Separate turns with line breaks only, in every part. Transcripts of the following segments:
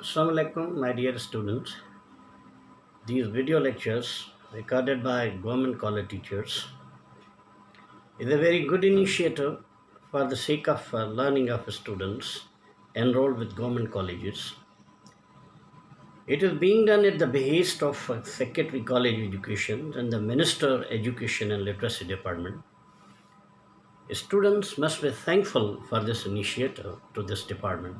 Assalamu alaikum, my dear students. These video lectures, recorded by government college teachers, is a very good initiative for the sake of learning of students enrolled with government colleges. It is being done at the behest of Secretary College Education and the Minister Education and Literacy Department. Students must be thankful for this initiative to this department.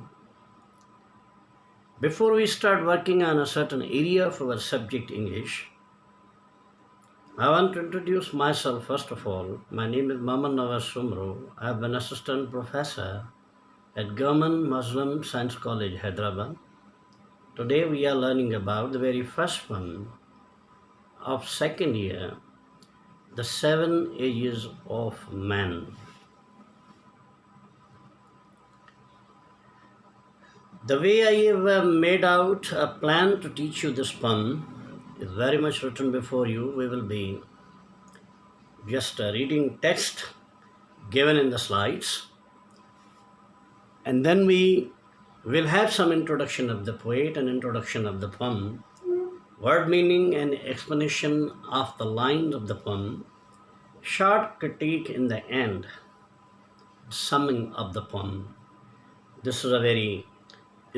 Before we start working on a certain area of our subject English, I want to introduce myself first of all. My name is Nawaz Soomro. I have been assistant professor at Government Muslim Science College, Hyderabad. Today we are learning about the very first one of second year, the 7 ages of man. The way I have made out a plan to teach you this poem is very much written before you. We will be just reading text given in the slides, and then we will have some introduction of the poet and introduction of the poem, word meaning and explanation of the lines of the poem, short critique in the end, summing of the poem. This is a very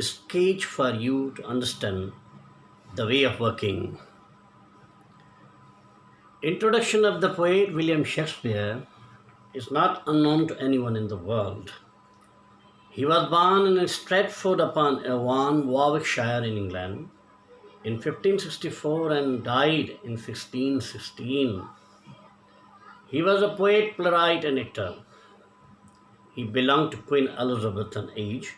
sketch for you to understand the way of working. Introduction of the poet William Shakespeare is not unknown to anyone in the world. He was born in Stratford-upon-Avon, Warwickshire in England in 1564 and died in 1616. He was a poet, playwright and actor. He belonged to Queen Elizabeth an age,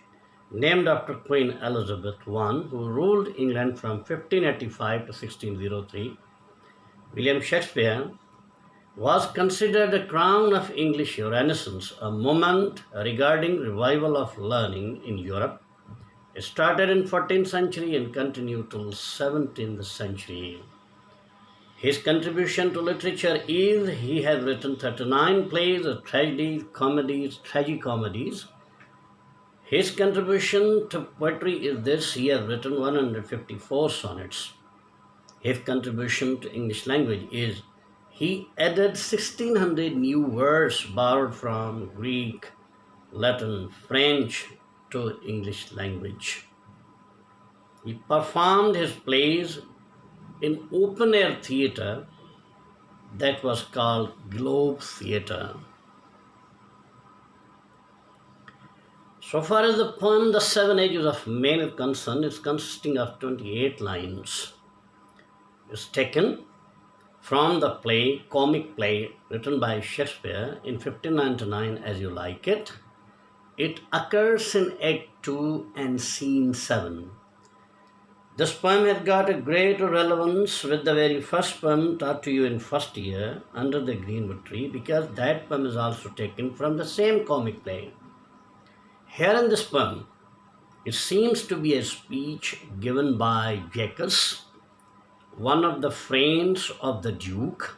named after Queen Elizabeth I, who ruled England from 1585 to 1603. William Shakespeare was considered the crown of English Renaissance, a moment regarding revival of learning in Europe. It started in 14th century and continued till 17th century. His contribution to literature is he has written 39 plays, tragedies, comedies, tragicomedies. His contribution to poetry is this: he has written 154 sonnets. His contribution to English language is he added 1600 new words borrowed from Greek, Latin, French to English language. He performed his plays in open-air theatre that was called Globe Theatre. So far as the poem The 7 Ages of Man is concerned, it's consisting of 28 lines. It's taken from the play, comic play, written by Shakespeare in 1599, As You Like It. It occurs in Act 2 and Scene 7. This poem has got a great relevance with the very first poem taught to you in first year, Under the Greenwood Tree, because that poem is also taken from the same comic play. Here in this poem, it seems to be a speech given by Jacques, one of the friends of the Duke,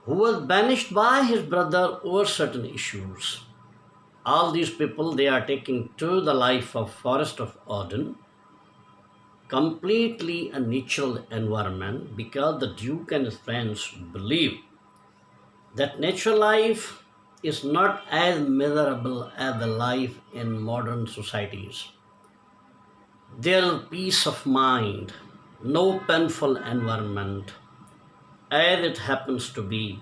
who was banished by his brother over certain issues. All these people, they are taking to the life of Forest of Arden, completely a natural environment, because the Duke and his friends believe that natural life is not as miserable as the life in modern societies. There is peace of mind, no painful environment, as it happens to be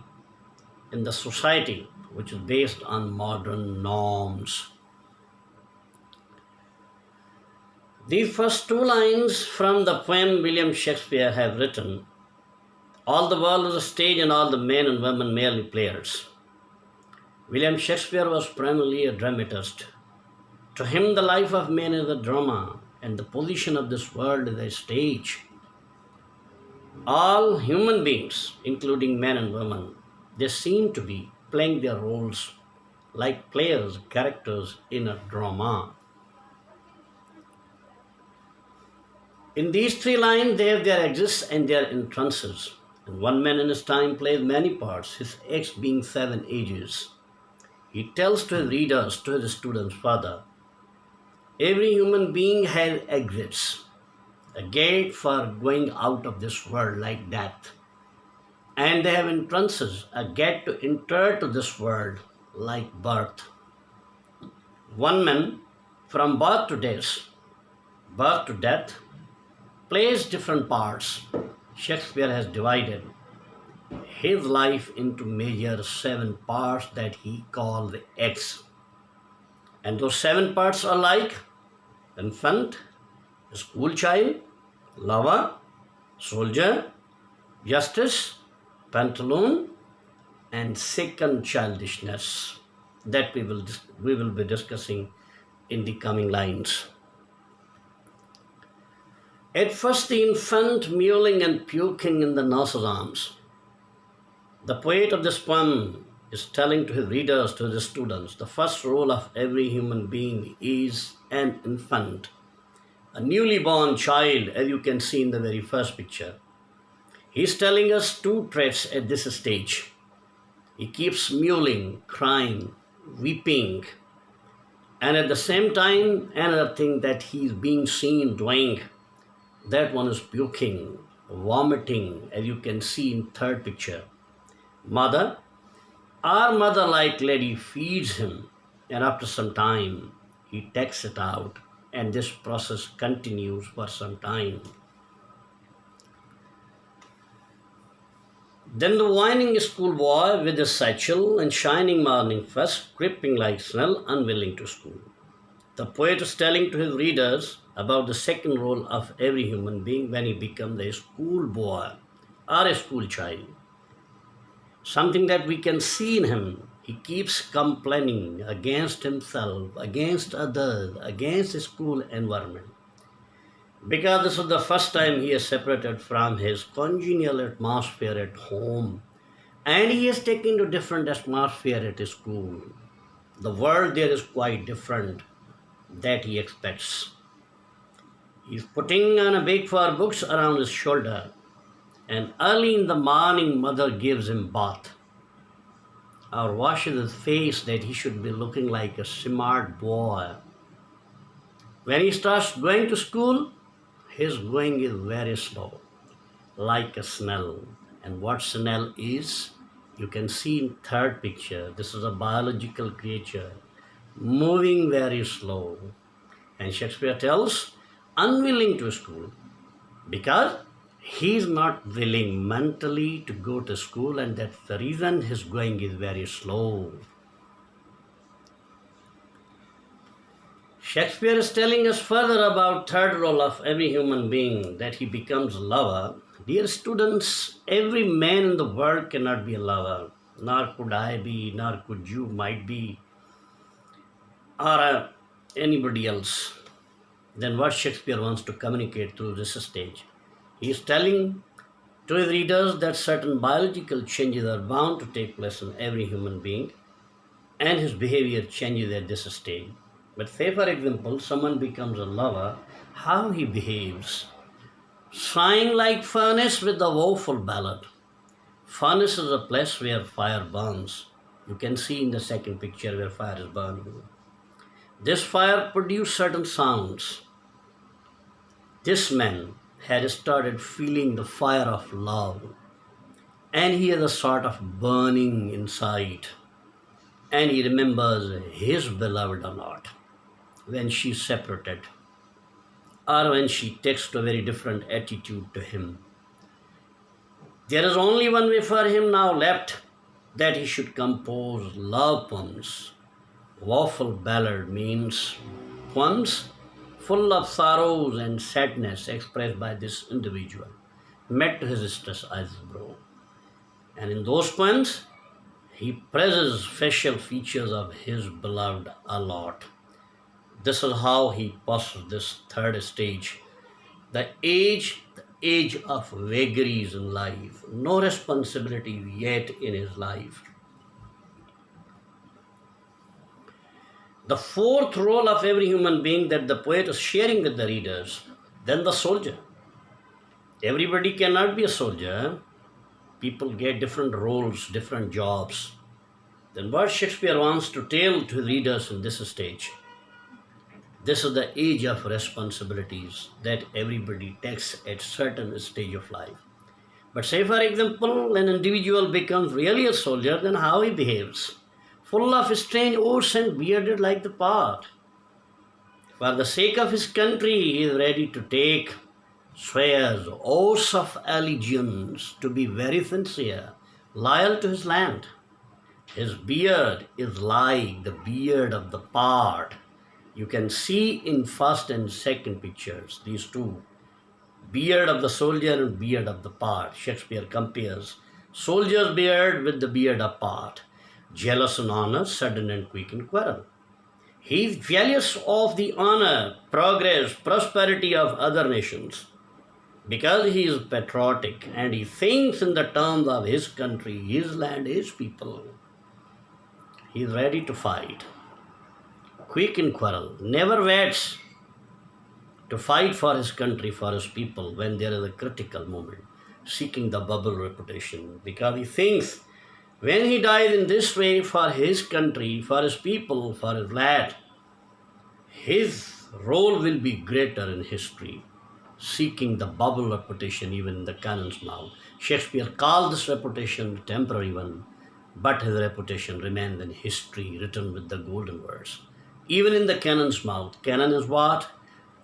in the society which is based on modern norms. These first two lines from the poem William Shakespeare have written: all the world is a stage and all the men and women merely players. William Shakespeare was primarily a dramatist. To him, the life of man is a drama, and the position of this world is a stage. All human beings, including men and women, they seem to be playing their roles like players, characters in a drama. In these three lines, they have their exits and their entrances. And one man in his time plays many parts, his acts being 7 ages. He tells to his readers, to his students, Father, Every human being has exits, a gate for going out of this world like death. And they have entrances, a gate to enter to this world like birth. One man from birth to death, plays different parts. Shakespeare has divided his life into major 7 parts that he called the X. And those 7 parts are like infant, school child, lover, soldier, justice, pantaloon, and second childishness that we will be discussing in the coming lines. At first, the infant mewling and puking in the nurse's arms. The poet of this poem is telling to his readers, to his students, the first role of every human being is an infant, a newly born child, as you can see in the very first picture. He's telling us 2 traits at this stage. He keeps mewling, crying, weeping, and at the same time, another thing that he's being seen doing, that one is puking, vomiting, as you can see in third picture. Our mother-like lady feeds him, and after some time, he takes it out, and this process continues for some time. Then the whining schoolboy with his satchel and shining morning first, creeping like snail, unwilling to school. The poet is telling to his readers about the second role of every human being when he becomes a schoolboy or a school child. Something that we can see in him. He keeps complaining against himself, against others, against the school environment. Because this is the first time he is separated from his congenial atmosphere at home, and he is taken to different atmosphere at his school. The world there is quite different that he expects. He's putting on a bag for books around his shoulder, and early in the morning mother gives him bath or washes his face that he should be looking like a smart boy. When he starts going to school, his going is very slow, like a snail. And what snail is, you can see in third picture. This is a biological creature, moving very slow. And Shakespeare tells, unwilling to school, because he is not willing mentally to go to school, and that's the reason his going is very slow. Shakespeare is telling us further about third role of every human being, that he becomes a lover. Dear students, every man in the world cannot be a lover, nor could I be, nor could you might be, or anybody else. Then what Shakespeare wants to communicate through this stage? He is telling to his readers that certain biological changes are bound to take place in every human being, and his behavior changes at this stage. But say, for example, someone becomes a lover, how he behaves. Sighing like furnace with a woeful ballad. Furnace is a place where fire burns. You can see in the second picture where fire is burning. This fire produced certain sounds. This man had started feeling the fire of love, and he has a sort of burning inside, and he remembers his beloved or not when she separated, or when she takes to a very different attitude to him. There is only one way for him now left, that he should compose love poems. Woeful ballad means poems full of sorrows and sadness expressed by this individual, met to his stress eyebrow. And in those poems, he praises facial features of his beloved a lot. This is how he passes this third stage, the age of vagaries in life, no responsibility yet in his life. The fourth role of every human being that the poet is sharing with the readers, then the soldier. Everybody cannot be a soldier. People get different roles, different jobs. Then what Shakespeare wants to tell to readers in this stage? This is the age of responsibilities that everybody takes at certain stage of life. But say for example, an individual becomes really a soldier, then how he behaves. Full of strange oaths and bearded like the part. For the sake of his country, he is ready to take swears, oaths of allegiance, to be very sincere, loyal to his land. His beard is like the beard of the part. You can see in first and second pictures, these two, beard of the soldier and beard of the part. Shakespeare compares soldier's beard with the beard of part. Jealous in honor, sudden and quick in quarrel. He is jealous of the honor, progress, prosperity of other nations because he is patriotic and he thinks in the terms of his country, his land, his people. He is ready to fight. Quick in quarrel, never waits to fight for his country, for his people when there is a critical moment, seeking the bubble reputation because he thinks when he dies in this way for his country, for his people, for his land, his role will be greater in history, seeking the bubble reputation even in the cannon's mouth. Shakespeare called this reputation a temporary one, but his reputation remains in history, written with the golden words. Even in the cannon's mouth. Cannon is what?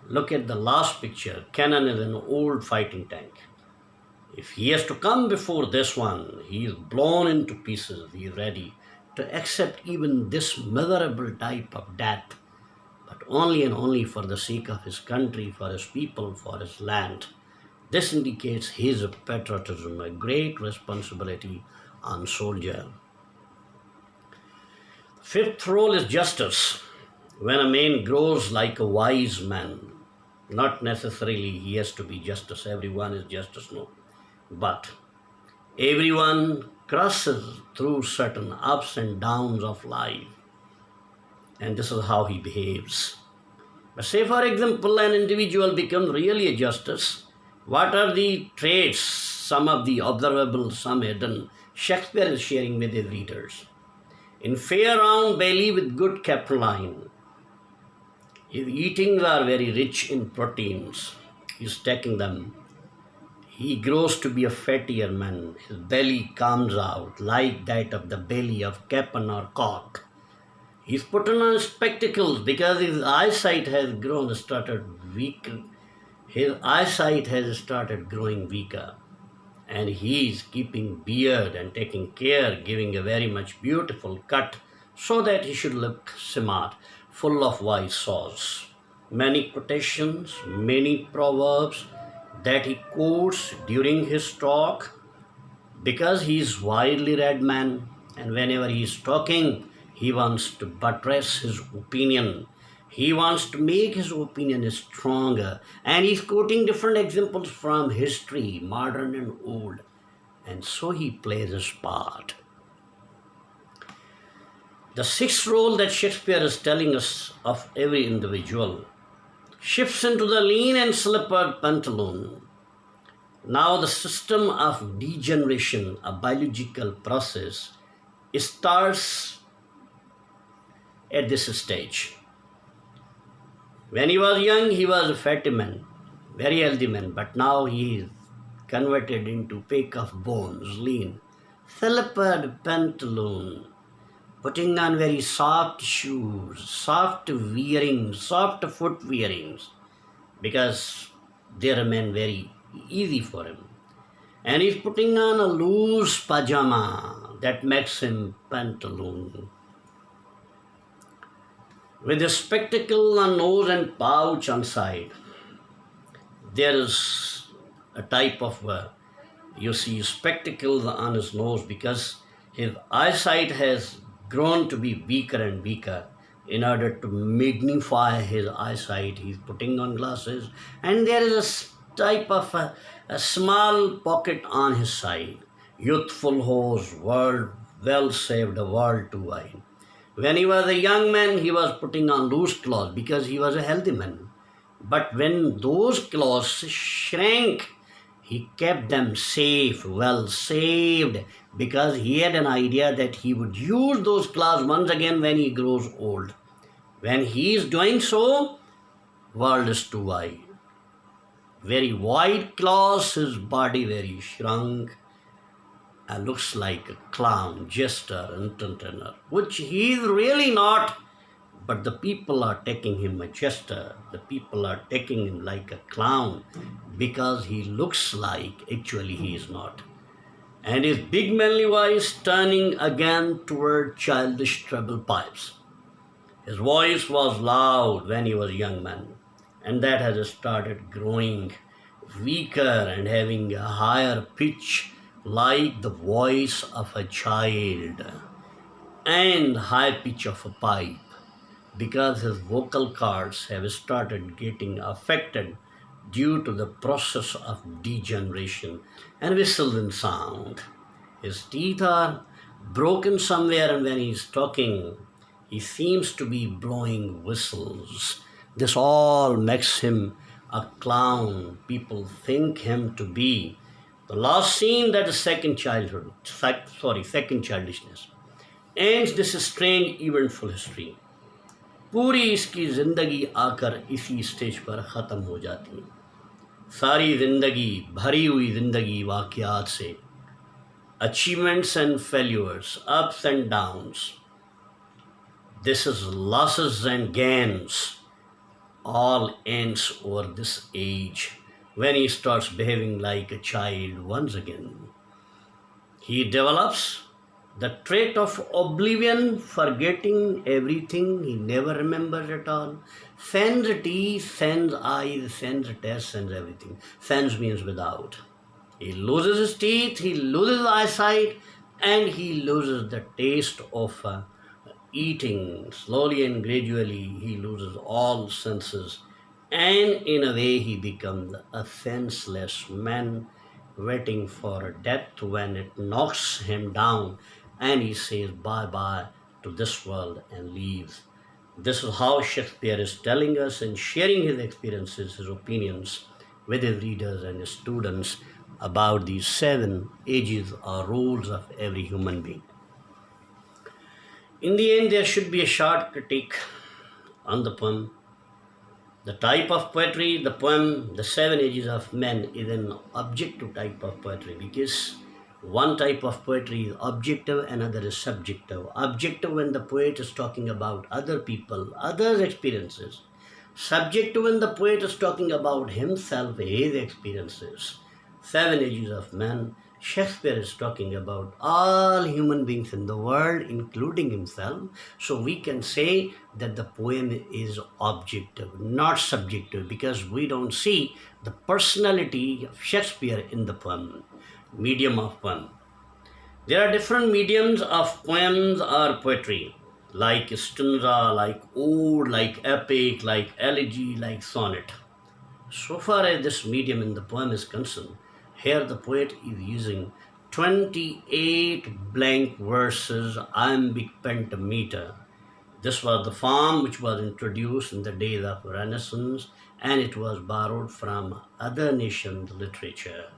Look at the last picture. Cannon is an old fighting tank. If he has to come before this one, he is blown into pieces. He is ready to accept even this miserable type of death, but only and only for the sake of his country, for his people, for his land. This indicates his patriotism, a great responsibility on soldier. Fifth role is justice. When a man grows like a wise man, not necessarily he has to be justice, everyone is justice, no. But everyone crosses through certain ups and downs of life, and this is how he behaves. But say for example, an individual becomes really a justice. What are the traits, some of the observable, some hidden, Shakespeare is sharing with his readers? In fair round belly with good capitoline. His eatings are very rich in proteins. He's taking them. He grows to be a fattier man. His belly comes out like that of the belly of capon or cock. He's putting on spectacles because his eyesight has started weaker. His eyesight has started growing weaker. And he is keeping beard and taking care, giving a very much beautiful cut so that he should look smart, full of wise saws. Many quotations, many proverbs that he quotes during his talk because he is widely read man, and whenever he is talking, he wants to buttress his opinion. He wants to make his opinion stronger, and he's quoting different examples from history, modern and old, and so he plays his part. The sixth role that Shakespeare is telling us of every individual shifts into the lean and slippered pantaloon. Now the system of degeneration, a biological process, starts at this stage. When he was young, he was a fatty man, very healthy man, but now he is converted into peak of bones, lean, slippered pantaloon, putting on very soft shoes, soft wearings, soft foot wearings, because they remain very easy for him. And he's putting on a loose pajama that makes him pantaloon. With a spectacle on nose and pouch on side, there is a type of, you see spectacles on his nose because his eyesight has grown to be weaker and weaker. In order to magnify his eyesight, he's putting on glasses, and there is a type of a small pocket on his side. Youthful hose, world well saved, a world too wide. When he was a young man, he was putting on loose clothes because he was a healthy man. But when those clothes shrank, he kept them safe, well saved, because he had an idea that he would use those clothes once again when he grows old. When he is doing so, World is too wide. Very wide claws, his body very shrunk, and looks like a clown, jester, entertainer, which he is really not. But the people are taking him a jester. The people are taking him like a clown because he looks like actually he is not. And his big manly voice turning again toward childish treble pipes. His voice was loud when he was a young man, and that has started growing weaker and having a higher pitch like the voice of a child and high pitch of a pipe because his vocal cords have started getting affected due to the process of degeneration and whistling sound. His teeth are broken somewhere, and when he's talking, he seems to be blowing whistles. This all makes him a clown. People think him to be. The last scene, that is second childhood, second childishness. Ends this strange eventful history. पूरी इसकी ज़िंदगी आकर इसी stage पर ख़त्म हो जाती। सारी ज़िंदगी भरी हुई ज़िंदगी वाक़यात से, achievements and failures, ups and downs. This is losses and gains. All ends over this age when he starts behaving like a child once again. He develops the trait of oblivion, forgetting everything. He never remembers at all. Sans T, sans eyes, sans test, sans everything. Sans means without. He loses his teeth, he loses eyesight, and he loses the taste of eating. Slowly and gradually, he loses all senses. And in a way, he becomes a senseless man waiting for death when it knocks him down and he says bye-bye to this world and leaves. This is how Shakespeare is telling us and sharing his experiences, his opinions with his readers and his students about these 7 ages or roles of every human being. In the end, there should be a short critique on the poem. The type of poetry, the poem, the 7 ages of men is an objective type of poetry because one type of poetry is objective, another is subjective. Objective when the poet is talking about other people, others' experiences. Subjective when the poet is talking about himself, his experiences. 7 ages of men. Shakespeare is talking about all human beings in the world, including himself. So we can say that the poem is objective, not subjective, because we don't see the personality of Shakespeare in the poem. Medium of poem. There are different mediums of poems or poetry, like stanza, like ode, like epic, like elegy, like sonnet. So far as this medium in the poem is concerned, here the poet is using 28 blank verses, iambic pentameter. This was the form which was introduced in the days of Renaissance, and it was borrowed from other nations' literature.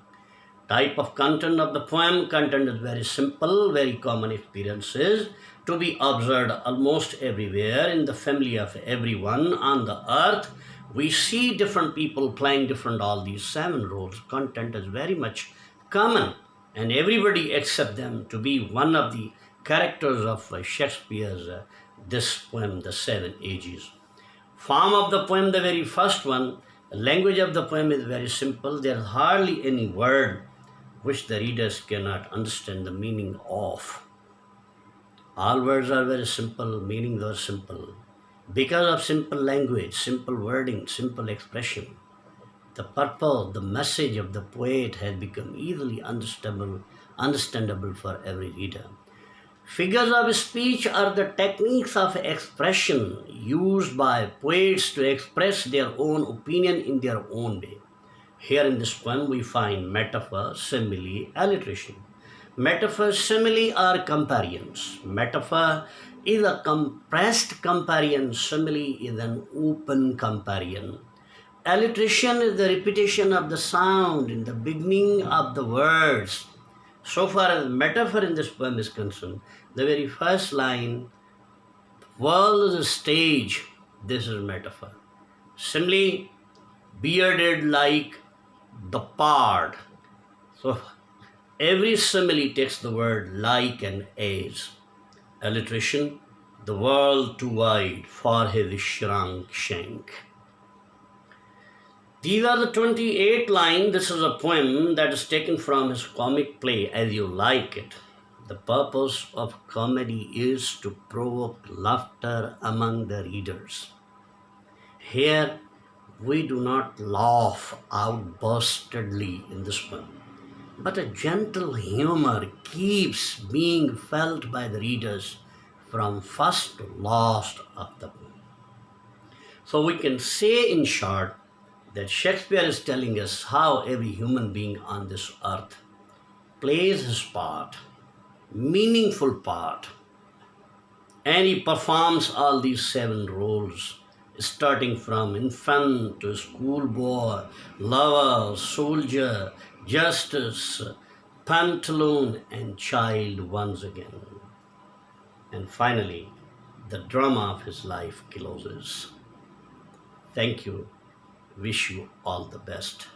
Type of content of the poem. Content is very simple, very common experiences to be observed almost everywhere in the family of everyone on the earth. We see different people playing different all these 7 roles. Content is very much common, and everybody accepts them to be one of the characters of Shakespeare's this poem, The 7 Ages. Form of the poem, the very first one. The language of the poem is very simple. There is hardly any word which the readers cannot understand the meaning of. All words are very simple, meanings are simple. Because of simple language, simple wording, simple expression, the purpose, the message of the poet has become easily understandable for every reader. Figures of speech are the techniques of expression used by poets to express their own opinion in their own way. Here in this poem we find metaphor, simile, alliteration. Metaphor, simile are comparisons. Metaphor is a compressed comparison. Simile is an open comparison. Alliteration is the repetition of the sound in the beginning of the words. So far as metaphor in this poem is concerned, the very first line, world is a stage, this is metaphor. Simply bearded like the pard. So every simile takes the word like and as. Alliteration, the world too wide for his shrunk shank. These are the 28 lines. This is a poem that is taken from his comic play As You Like It. The purpose of comedy is to provoke laughter among the readers. Here, we do not laugh outburstedly in this poem, but a gentle humor keeps being felt by the readers from first to last of the poem. So we can say in short that Shakespeare is telling us how every human being on this earth plays his part, meaningful part, and he performs all these 7 roles, starting from infant to schoolboy, lover, soldier, justice, pantaloon, and child once again. And finally, the drama of his life closes. Thank you. Wish you all the best.